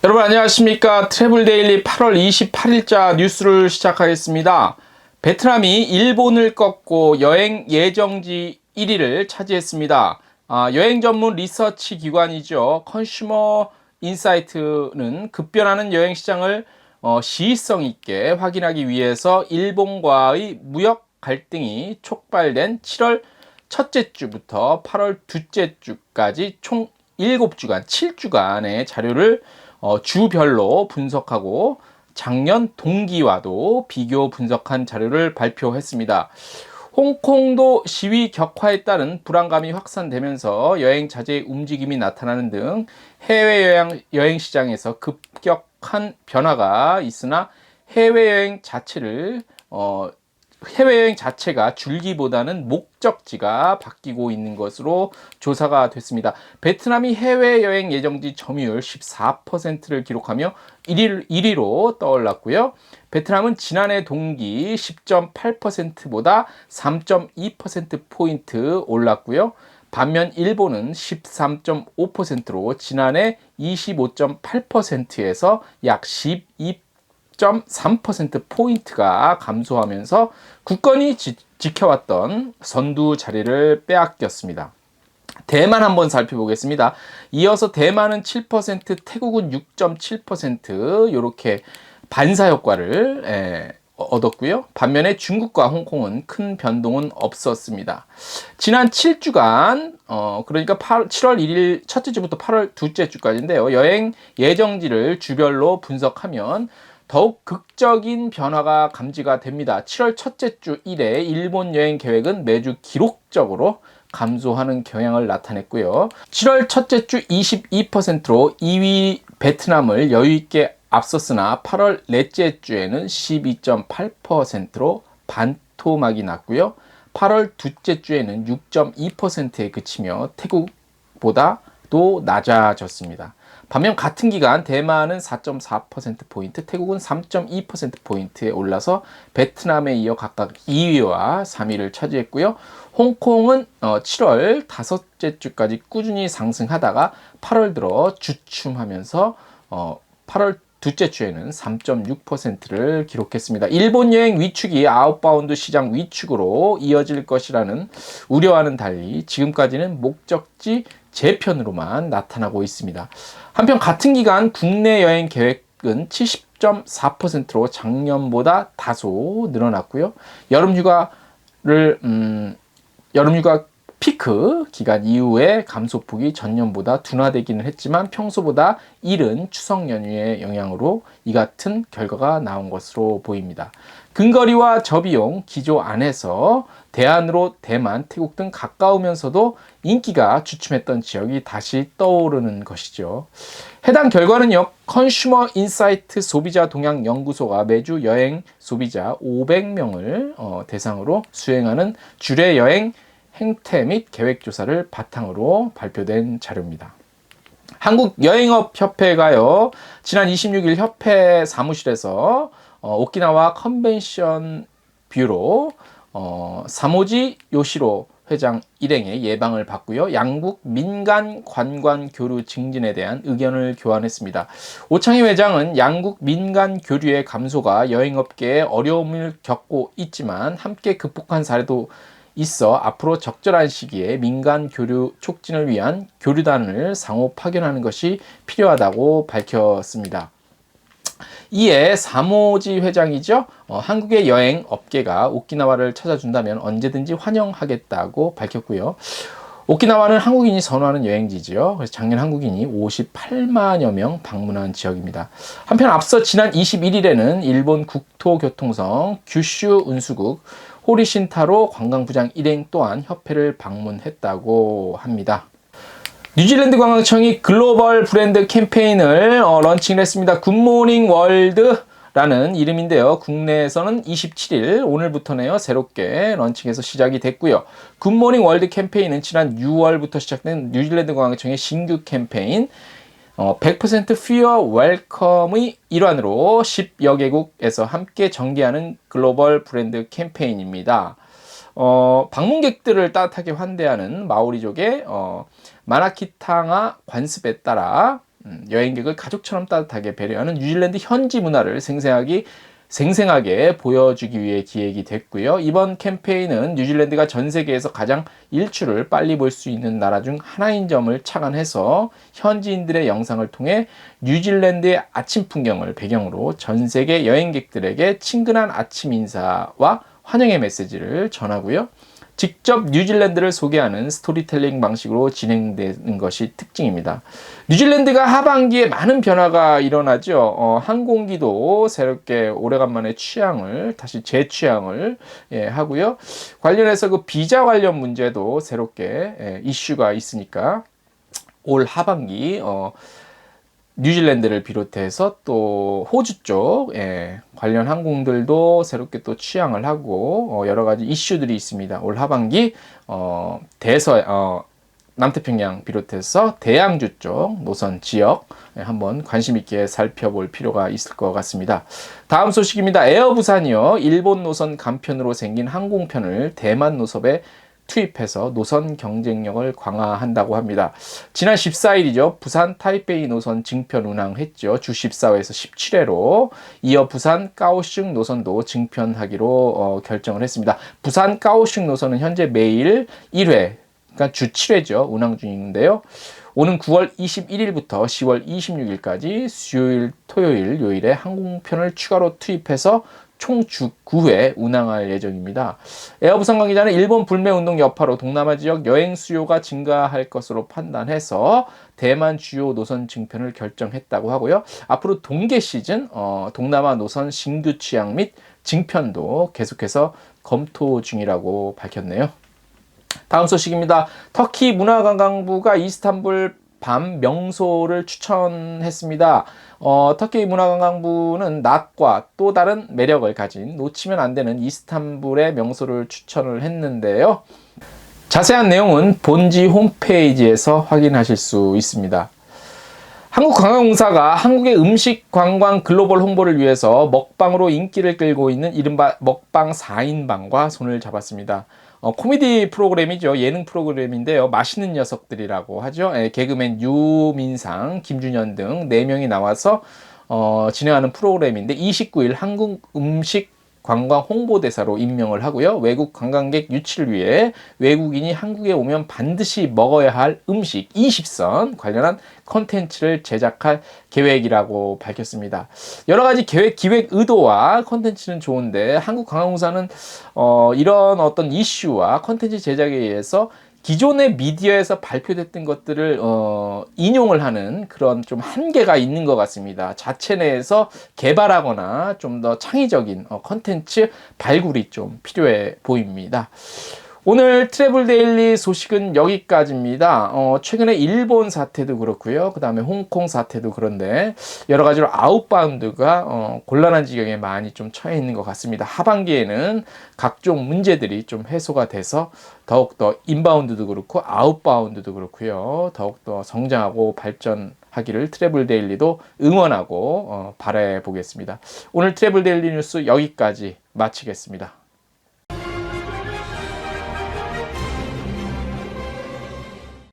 여러분 안녕하십니까. 트래블데일리 8월 28일자 뉴스를 시작하겠습니다. 베트남이 일본을 꺾고 여행 예정지 1위를 차지했습니다. 여행 전문 리서치 기관이죠. 컨슈머 인사이트는 급변하는 여행 시장을 시의성 있게 확인하기 위해서 일본과의 무역 갈등이 촉발된 7월 첫째 주부터 8월 둘째 주까지 총 7주간, 7주간의 자료를 주별로 분석하고 작년 동기와도 비교 분석한 자료를 발표했습니다. 홍콩도 시위 격화에 따른 불안감이 확산되면서 여행 자제의 움직임이 나타나는 등 해외여행 시장에서 급격한 변화가 있으나 해외여행 자체가 줄기보다는 목적지가 바뀌고 있는 것으로 조사가 됐습니다. 베트남이 해외여행 예정지 점유율 14%를 기록하며 1위로 떠올랐고요. 베트남은 지난해 동기 10.8%보다 3.2%포인트 올랐고요. 반면 일본은 13.5%로 지난해 25.8%에서 약 12.3%포인트가 감소하면서 굳건히 지켜왔던 선두 자리를 빼앗겼습니다. 대만 한번 살펴보겠습니다. 이어서 대만은 7%, 태국은 6.7% 이렇게 반사 효과를 얻었고요. 반면에 중국과 홍콩은 큰 변동은 없었습니다. 지난 7주간 그러니까 7월 1일 첫째 주부터 8월 둘째 주까지인데요. 여행 예정지를 주별로 분석하면 더욱 극적인 변화가 감지가 됩니다. 7월 첫째 주 이래 일본 여행 계획은 매주 기록적으로 감소하는 경향을 나타냈고요. 7월 첫째 주 22%로 2위 베트남을 여유있게 앞섰으나 8월 넷째 주에는 12.8%로 반토막이 났고요. 8월 둘째 주에는 6.2%에 그치며 태국보다도 낮아졌습니다. 반면 같은 기간 대만은 4.4%포인트, 태국은 3.2%포인트에 올라서 베트남에 이어 각각 2위와 3위를 차지했고요. 홍콩은 7월 다섯째 주까지 꾸준히 상승하다가 8월 들어 주춤하면서 8월 둘째 주에는 3.6%를 기록했습니다. 일본 여행 위축이 아웃바운드 시장 위축으로 이어질 것이라는 우려와는 달리 지금까지는 목적지 재편으로만 나타나고 있습니다. 한편 같은 기간 국내 여행 계획은 70.4%로 작년보다 다소 늘어났고요. 여름휴가 피크 기간 이후에 감소폭이 전년보다 둔화되기는 했지만 평소보다 이른 추석 연휴의 영향으로 이 같은 결과가 나온 것으로 보입니다. 근거리와 저비용 기조 안에서 대안으로 대만, 태국 등 가까우면서도 인기가 주춤했던 지역이 다시 떠오르는 것이죠. 해당 결과는요, 컨슈머 인사이트 소비자 동향 연구소가 매주 여행 소비자 500명을 대상으로 수행하는 주례 여행 행태 및 계획조사를 바탕으로 발표된 자료입니다. 한국여행업협회가요, 지난 26일 협회 사무실에서 오키나와 컨벤션 뷰로 사모지 요시로 회장 일행의 예방을 받고요. 양국 민간 관광 교류 증진에 대한 의견을 교환했습니다. 오창희 회장은 양국 민간 교류의 감소가 여행업계에 어려움을 겪고 있지만 함께 극복한 사례도 있어 앞으로 적절한 시기에 민간 교류 촉진을 위한 교류단을 상호 파견하는 것이 필요하다고 밝혔습니다. 이에 사모지 회장이죠. 한국의 여행 업계가 오키나와를 찾아준다면 언제든지 환영하겠다고 밝혔고요. 오키나와는 한국인이 선호하는 여행지죠. 그래서 작년 한국인이 58만여 명 방문한 지역입니다. 한편 앞서 지난 21일에는 일본 국토교통성 규슈 운수국 호리신타로 관광부장 일행 또한 협회를 방문했다고 합니다. 뉴질랜드 관광청이 글로벌 브랜드 캠페인을 런칭을 했습니다. 굿모닝 월드라는 이름인데요. 국내에서는 27일 오늘부터네요. 새롭게 런칭해서 시작이 됐고요. 굿모닝 월드 캠페인은 지난 6월부터 시작된 뉴질랜드 관광청의 신규 캠페인 100% Fear Welcome의 일환으로 10여 개국에서 함께 전개하는 글로벌 브랜드 캠페인입니다. 방문객들을 따뜻하게 환대하는 마오리족의 마나키탕아 관습에 따라 여행객을 가족처럼 따뜻하게 배려하는 뉴질랜드 현지 문화를 생생하게 보여주기 위해 기획이 됐고요. 이번 캠페인은 뉴질랜드가 전 세계에서 가장 일출을 빨리 볼 수 있는 나라 중 하나인 점을 착안해서 현지인들의 영상을 통해 뉴질랜드의 아침 풍경을 배경으로 전 세계 여행객들에게 친근한 아침 인사와 환영의 메시지를 전하고요. 직접 뉴질랜드를 소개하는 스토리텔링 방식으로 진행되는 것이 특징입니다. 뉴질랜드가 하반기에 많은 변화가 일어나죠. 항공기도 새롭게 오래간만에 다시 재취항을 하고요. 관련해서 그 비자 관련 문제도 새롭게 이슈가 있으니까 올 하반기 뉴질랜드를 비롯해서 또 호주 쪽 관련 항공들도 새롭게 또 취항을 하고 여러 가지 이슈들이 있습니다. 올 하반기 남태평양 비롯해서 대양주 쪽 노선 지역 한번 관심 있게 살펴볼 필요가 있을 것 같습니다. 다음 소식입니다. 에어부산이요. 일본 노선 간편으로 생긴 항공편을 대만 노선에 투입해서 노선 경쟁력을 강화한다고 합니다. 지난 14일이죠. 부산 타이베이 노선 증편 운항했죠. 주 14회에서 17회로 이어 부산 까오슝 노선도 증편하기로 결정을 했습니다. 부산 까오슝 노선은 현재 매일 1회, 그러니까 주 7회죠. 운항 중인데요. 오는 9월 21일부터 10월 26일까지 수요일, 토요일, 요일에 항공편을 추가로 투입해서 총 주 9회 운항할 예정입니다. 에어부산 관계자는 일본 불매운동 여파로 동남아 지역 여행 수요가 증가할 것으로 판단해서 대만 주요 노선 증편을 결정했다고 하고요. 앞으로 동계 시즌 동남아 노선 신규 취항 및 증편도 계속해서 검토 중이라고 밝혔네요. 다음 소식입니다. 터키 문화관광부가 이스탄불 밤 명소를 추천했습니다. 터키 문화관광부는 낮과 또 다른 매력을 가진 놓치면 안 되는 이스탄불의 명소를 추천을 했는데요. 자세한 내용은 본지 홈페이지에서 확인하실 수 있습니다. 한국관광공사가 한국의 음식 관광 글로벌 홍보를 위해서 먹방으로 인기를 끌고 있는 이른바 먹방 4인방과 손을 잡았습니다. 코미디 프로그램이죠. 예능 프로그램인데요. 맛있는 녀석들이라고 하죠. 개그맨 유민상, 김준현 등 4명이 나와서 진행하는 프로그램인데 29일 한국 음식 관광 홍보대사로 임명을 하고요. 외국 관광객 유치를 위해 외국인이 한국에 오면 반드시 먹어야 할 음식 20선 관련한 콘텐츠를 제작할 계획이라고 밝혔습니다. 여러 가지 기획 의도와 콘텐츠는 좋은데 한국관광공사는 이런 어떤 이슈와 콘텐츠 제작에 의해서 기존의 미디어에서 발표됐던 것들을 인용을 하는 그런 좀 한계가 있는 것 같습니다. 자체 내에서 개발하거나 좀 더 창의적인 컨텐츠 발굴이 좀 필요해 보입니다. 오늘 트래블 데일리 소식은 여기까지입니다. 최근에 일본 사태도 그렇고요. 그 다음에 홍콩 사태도 그런데 여러 가지로 아웃바운드가 곤란한 지경에 많이 좀 처해 있는 것 같습니다. 하반기에는 각종 문제들이 좀 해소가 돼서 더욱더 인바운드도 그렇고 아웃바운드도 그렇고요. 더욱더 성장하고 발전하기를 트래블 데일리도 응원하고 바라보겠습니다. 오늘 트래블 데일리 뉴스 여기까지 마치겠습니다.